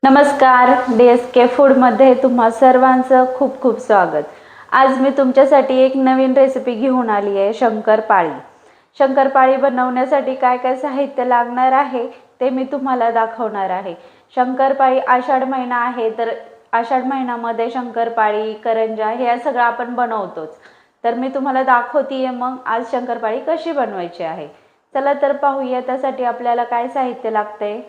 नमस्कार, DSK फूडमध्ये तुम्हा सर्वांचं खूप खूप स्वागत। आज मी तुमच्यासाठी एक नवीन रेसिपी घेऊन आली आहे, शंकरपाळी। शंकरपाळी बनवण्यासाठी काय काय साहित्य लागणार आहे ते मी तुम्हाला दाखवणार आहे। शंकरपाळी आषाढ महिना आहे, तर आषाढ महिन्यामध्ये शंकरपाळी, करंजा हे सगळं आपण बनवतोच। तर मी तुम्हाला दाखवतेय मग आज शंकरपाळी कशी बनवायची आहे। चला तर पाहूया त्यासाठी आपल्याला काय साहित्य लागते।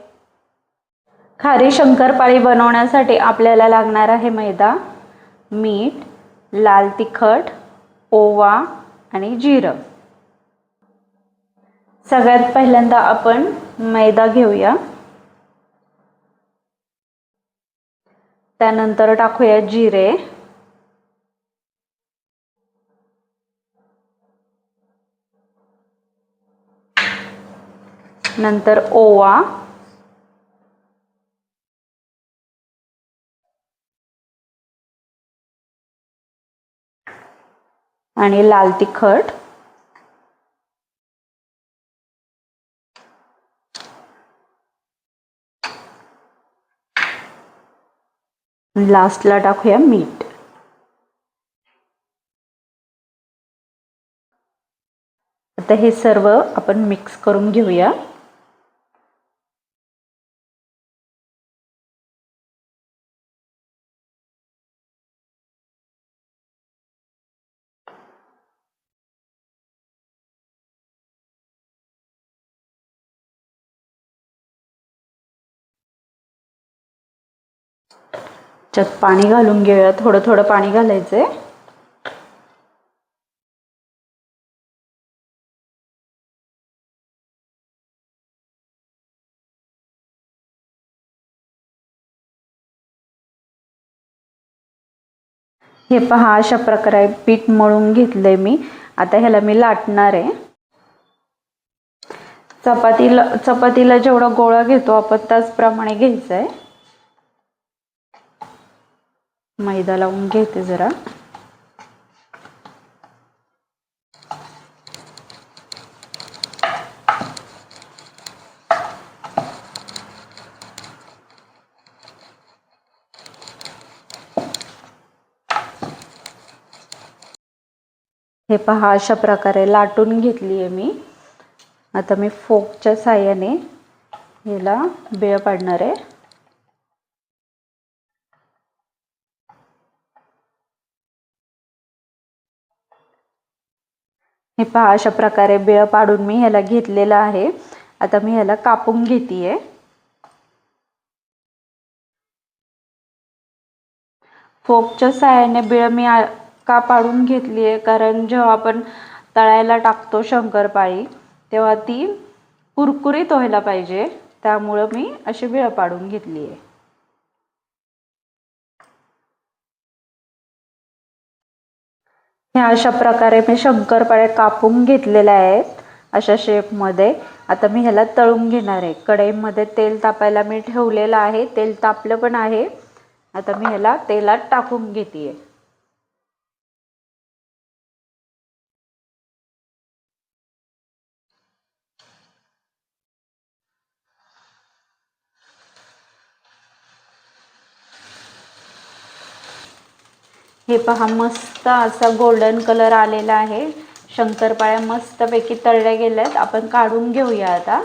खारी शंकरपाळी बनवण्यासाठी आपल्याला लागणार आहे मैदा, मीठ, लाल तिखट, ओवा आणि जिरं। सगळ्यात पहिल्यांदा आपण मैदा घेऊया, त्यानंतर टाकूया जिरे, नंतर ओवा, आणि लाल तिखट, लास्टला टाकूया मीठ। आता हे सर्व आपण मिक्स करून घेऊया। त्यात पाणी घालून घेऊया, थोडं थोडं पाणी घालायचंय। हे पहा, अशा प्रकारे पीठ मळून घेतलंय मी। आता ह्याला मी लाटणार आहे। चपातीला जेवढा गोळा घेतो आपण त्याचप्रमाणे घ्यायचा आहे। मैदा लावून घेते जरा। हे पहा, अशा प्रकारे लाटून घेतली आहे मी। आता मी फोकच्या साहाय्याने ह्याला बिळ पाडणार आहे। हे पहा, अशा प्रकारे बिळ पाडून मी ह्याला घेतलेला आहे। आता मी ह्याला कापून घेतेय। फोकच्या साहाय्याने बिळ मी का पाडून घेतली आहे, कारण जेव्हा आपण तळायला टाकतो शंकरपाळी तेव्हा ती कुरकुरीत व्हायला पाहिजे, त्यामुळे मी अशी बिळ पाडून घेतली आहे। ह्या अशा प्रकारे मी शंकरपाळ्या कापून घेतलेल्या आहेत, अशा शेपमध्ये। आता मी ह्याला तळून घेणार आहे। कढईमध्ये तेल तापायला मी ठेवलेलं आहे, तेल तापलं पण आहे। आता मी ह्याला तेलात टाकून घेतेय। हे पहा, मस्त असा गोल्डन कलर आलेला आहे। शंकरपाळ्या मस्तपैकी तळल्या गेल्यात। आपण काढून घेऊया आता।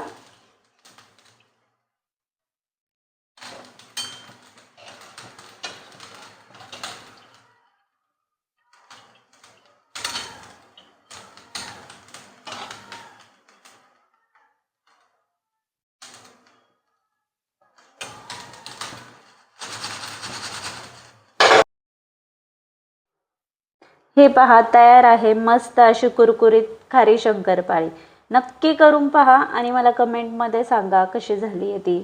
हे पहा, तयार आहे मस्त अशी कुरकुरीत खारी शंकरपाळी। नक्की करून पहा आणि मला कमेंटमध्ये सांगा कशी झाली आहे ती।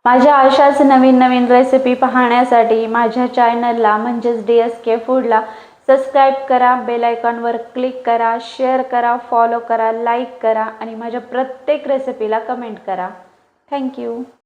माझ्या अशाच नवीन नवीन रेसिपी पाहण्यासाठी माझ्या चॅनलला म्हणजेच DSK फूडला सबस्क्राइब करा, बेल आयकॉनवर क्लिक करा, शेअर करा, फॉलो करा, लाईक करा आणि माझ्या प्रत्येक रेसिपीला कमेंट करा। थँक्यू।